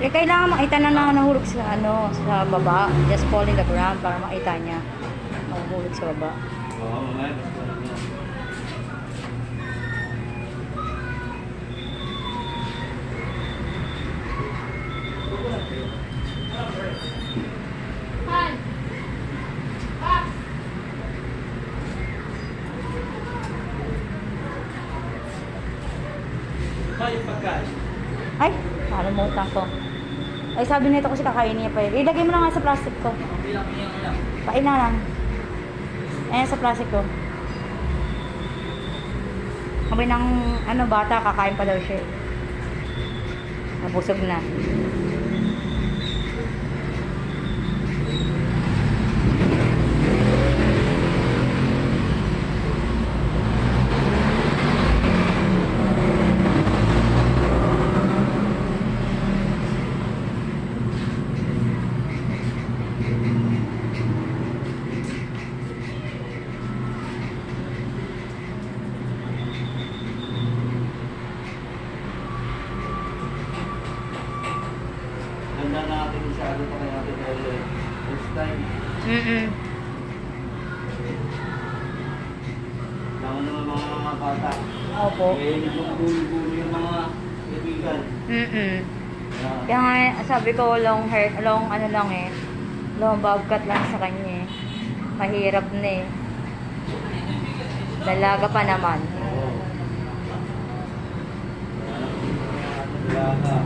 kailangan makita na nahulog sa ano, sa baba. Just fall in the ground para makita niya. Nahulog sa baba. Oo, mamaya. Yung pagkain. Ay, nakalimutan ko. Ay, sabi nito kasi kakainin niya pa yun. Ilagay mo na nga sa plastic ko. Pain na lang. Ayan sa plastic ko. Sabi ng ano, bata, kakain pa daw siya. Nabusog na. Ganda natin masyado pa kaya natin first time. Tama naman mga bata. Opo. Eh, yung gulo-gulo yung mga kaibigan. Kaya nga, sabi ko, long hair, long ano lang eh. Long bob cut lang sa kanya eh. Mahirap na eh. Dalaga pa naman. Oo. Dalaga.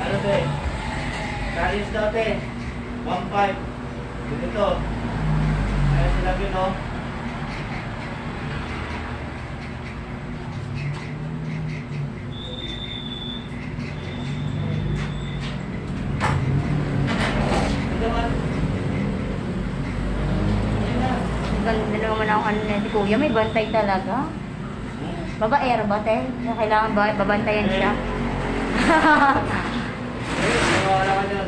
Ano te? Kalis daw te. 1.5. Dito. Ayan sila yun o. Ito man. Ganda naman ako ano na si Kuya, may bantay talaga. Babaero ba, te? Kailangan ba babantayan siya? Wala ka dyan.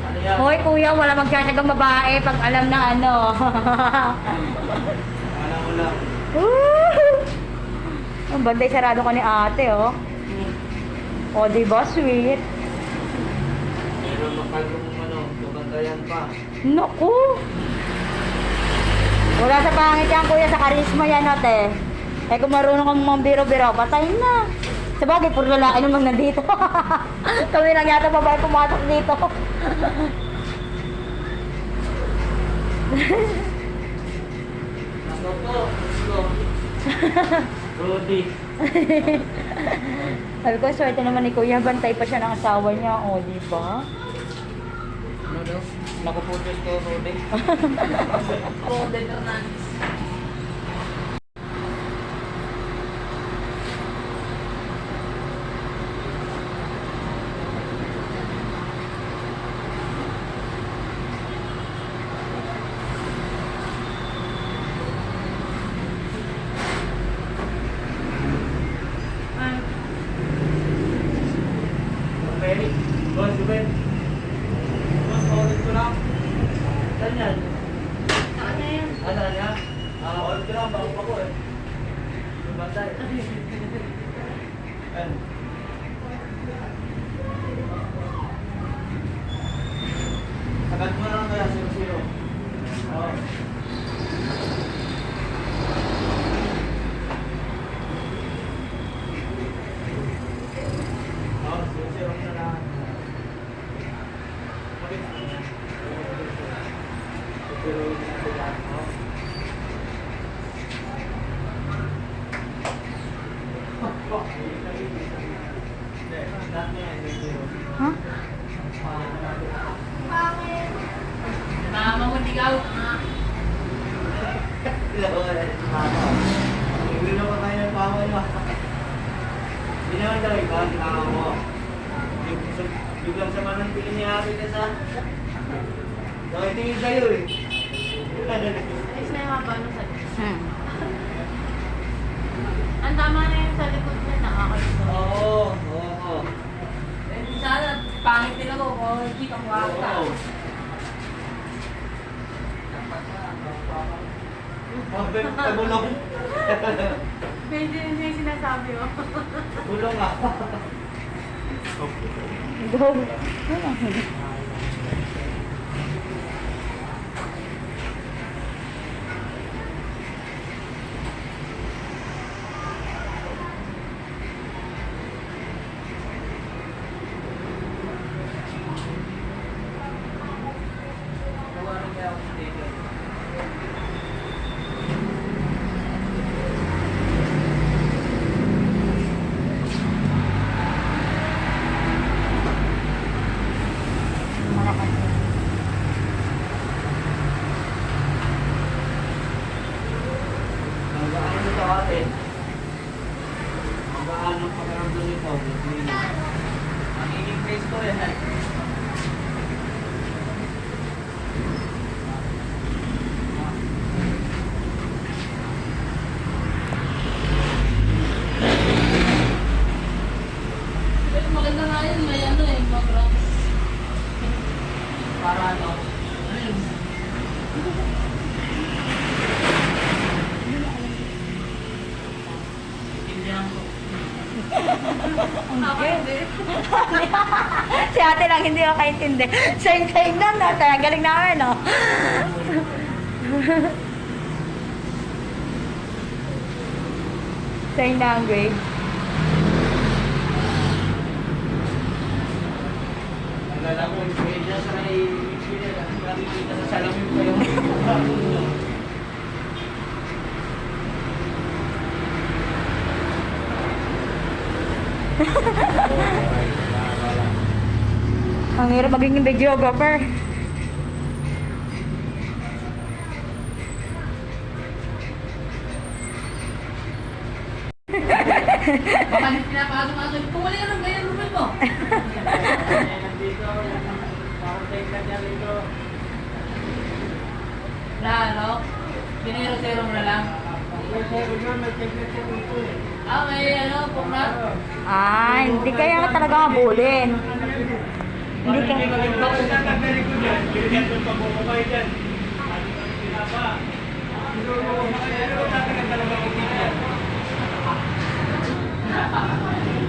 Ano yan? Hoy, Kuya, wala magsasagang babae pag alam na ano. Alam mo lang. Ang bantay sarado ka ni ate, oh. O, diba, sweet? Meron makalong ano, mabantayan pa. Naku! Wala sa pangit yan, Kuya, sa karisma yan, ate. Eh, kung marunong kang mambiro-biro, patay na. Sabagay, puro lalaki naman nandito. Kami lang yata babae pumasok dito. Ako po. Rudy. Sabi ko, swerte naman ni Kuya, bantay pa siya ng asawa niya. O, di ba? Ano daw? Nakuputos ko, Rudy. Golden Hernandez. Okay. Boss, Ruben. Boss, ulit ko lang. Saan yan? Saan na yan? Saan yan? Ulit ko lang, bago pa ko eh. Bantay. Ayan. Sagad mo lang pero hindi lang ako. Ha? Mama mo, ikaw. Hindi na pa kayo ng pama nyo. Hindi naman daw ikaw, tinama mo. Biglang sama ng pili ni Ate ka sa... Nakitingin sa'yo eh. Ayos na yung haba nung sa Hmm. Ang tama na yung sa likod niya, nakakalimutan. Oo, oo. Eh, sana, pangit din ako kung hindi ka muwaka. Oo. Pagulong. Hindi yung sinasabi mo. Bulong ah. Go. Tawarin kaya ako dito. Magaan nito ate. Magaan ang pagkaramdam nito. Ang ining face ko rin. Pero maganda nga yun, may ano eh, mag-rock. Para ano? Hindi ako. Ako hindi. Si ate lang hindi ako kaintindi. Same lang na. Ang galing namin, no? Same language. Nagala ko, medyo sa nakikita sa salamin pa yung... Ang hirap maging videographer. Baka hindi pinapasok ako. Pumali ka ng ganyan rupin mo. Nandito, pa-protect na niya rito. Na ano? Biniro-zero mo na lang. Ah, may ano, pumna? Ah, hindi kaya talaga habulin. Hindi ka...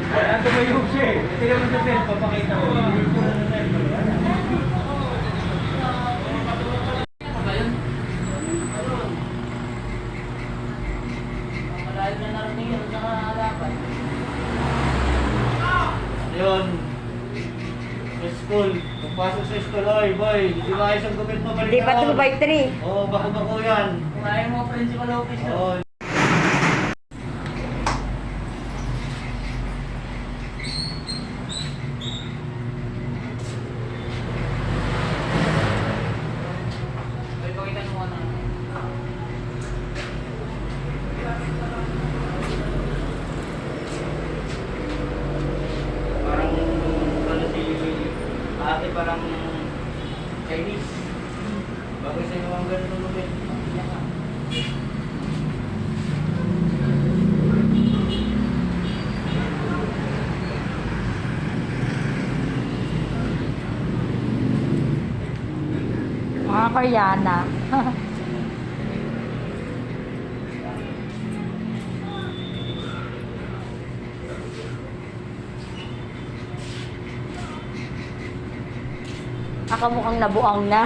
Kaya tumayog siya eh. Hindi naman sa cell, papakita ko. Ano ba yun? Malayo na narating yun sa halapan. Ayun. Sa school. Pagpasok sa school, oy boy. Hindi ba ayos ang gupit mo? Hindi pa 2x3. Oo, bako-bako yan. Kung ayaw mo principal office yun. Oo. May pakita mo ano. Parang, ano si ate, parang Chinese. Bagay sa inyo ang ganun ng gupit. Mga Koreana. Ako mukhang nabuang na.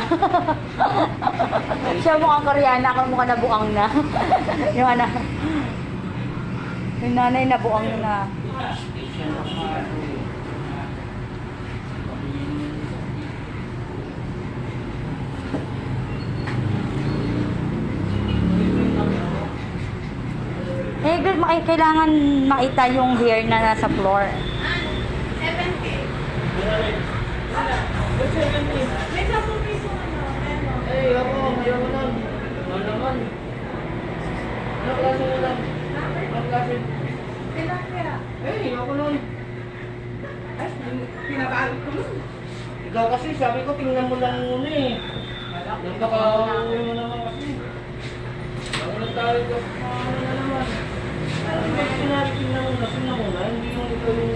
Siya mukhang Koreana, ako mukhang nabuang na. Yung ano. Yung nanay nabuang na. Station of Maro. kailangan makita yung hair na nasa floor. 70. May 10 piso ano. Eh, ako, ayaw mo nun. Ano naman? Ano klase mo lang? Ano klase? Tilapia. Eh, ako nun. Ay, pinabalit ko nun. Ikaw kasi, sabi ko, tingnan mo lang muna eh. Napaka-uwi mo naman kasi. Ako na tayo ko. Ano na naman? Hindi sinabi, tingnan muna. Hindi yung ikaw yung...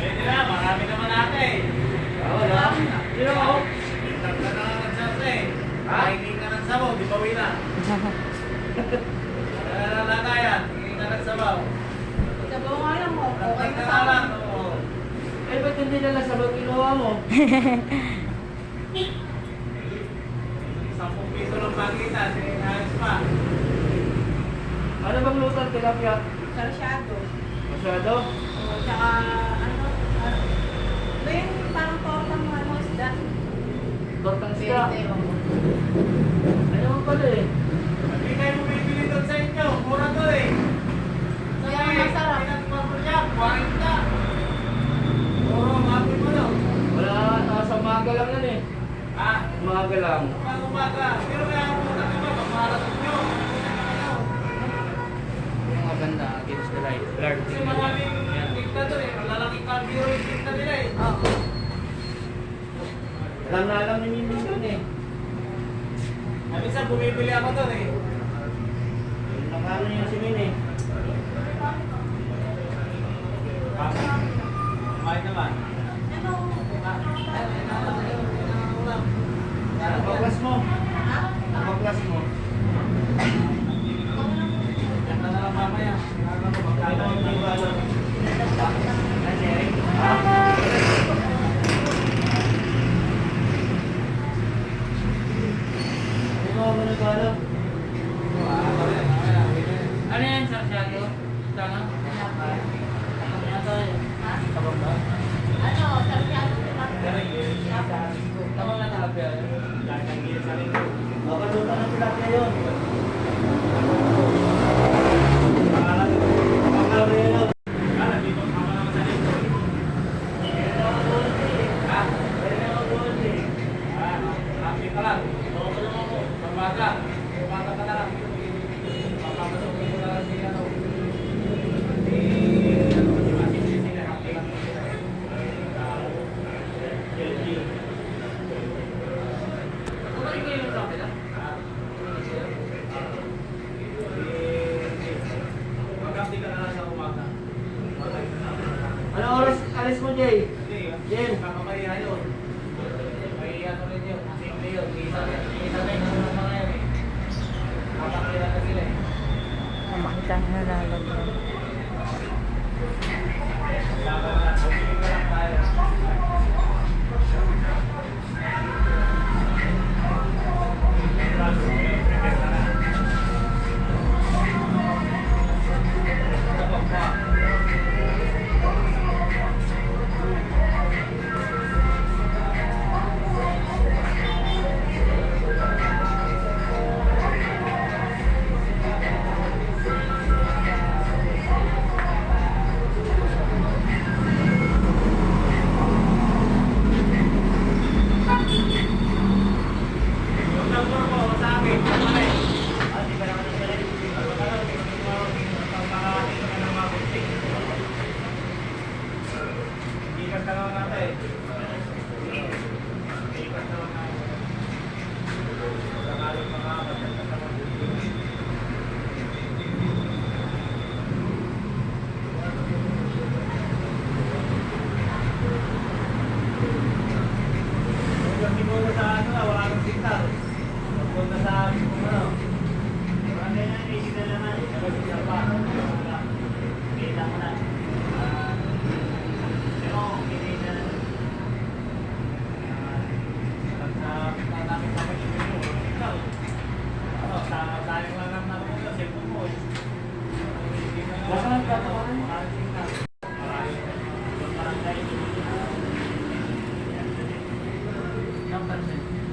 Pwede na, marami naman ate. Wala. Sino ako? Bintang ka na ng sasa eh. Kainin ka ng sabaw, di bawi na. Nalala yan, kainin ka ng sabaw. Sabaw nga lang mo. Okay Bintang na ka sa na lang. akin. oo. Eh, ba't hindi nila sabag kinuha mo? 10 piso lang pakita, sinayos pa. Ano bang lutan tilapia? Sarsyado. Masyado? O, tsaka ano. Ito yung parang tortang ano, isda. Tortang siya. Pwede, o. Ano mo pala eh? Hindi kayo bumibili doon sa inyo, mura to eh. Kaya ang masarap. Pinagpapo niya, 40. Puro, mati mo no. Wala, sa umaga lang yan eh. Ha? Umaga lang. Pag umaga, pero kaya ang muna ka ba, pagmaratot nyo. Yung maganda against the light. Blurred. Kasi maraming tikta doon eh, malalaking cardio yung tikta nila eh. Oo. Alam na alam ni Mimi yun eh. Minsan bumibili ako doon eh. Nakano yung si Min eh. Kumain naman. Napaklas mo. Napaklas mo. Ganda na lang mamaya. Ano ko magkano Ano yung bala? Ano eh? Ano ba nagkala? Ano yan, sarsyado? Sana? Tabang ba? Ano, sarsyado. Tabang na talaga. Dahil ang gilid sa linggo. Baka lutan ng tilapia yun. Baka rin yun. Kala, dito ako naman sa linggo. Ha? Happy ka lang. Pagbaga. Pagbaga ka na lang. Papapasukin mo na lang si ano. Kumain kayo sa akin ah? Magkapti ka na lang sa umaga. Ano oras alis mo, Jay? Jen, kakamahiya yun. May ano rin yun, simple yun. Isa na yung mga yan eh. Kakamahiya na sila eh. Makita na lalagyan. Laban na, bumili ka lang tayo. Yung number mo sa akin, kamay. Hindi ka naman nagkala. Ikas ka naman natin. Ikas naman natin. Sangalong mga kapatid naman. Huwag siguro sa ano na, wala nang signal. Pagpunta sa amin kung ano. Ano yan, isip na naman. Nag-signal pa. Kita mo na. Pero, kinita na. Pag sa namin sa pag-ibig mo, walang signal. Ano, sayang lang naman natin sa cellphone mo. Hindi mo na- Nasaan ka pa? Wala nang signal. Marami. Yung barangay.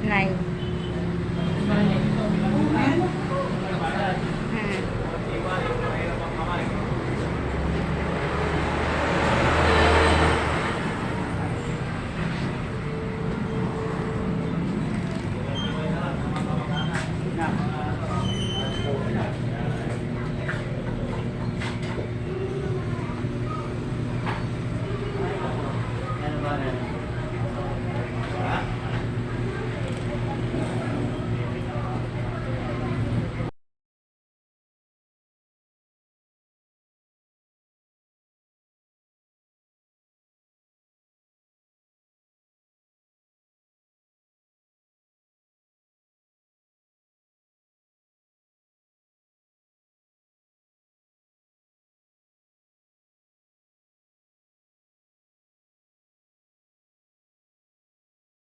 9.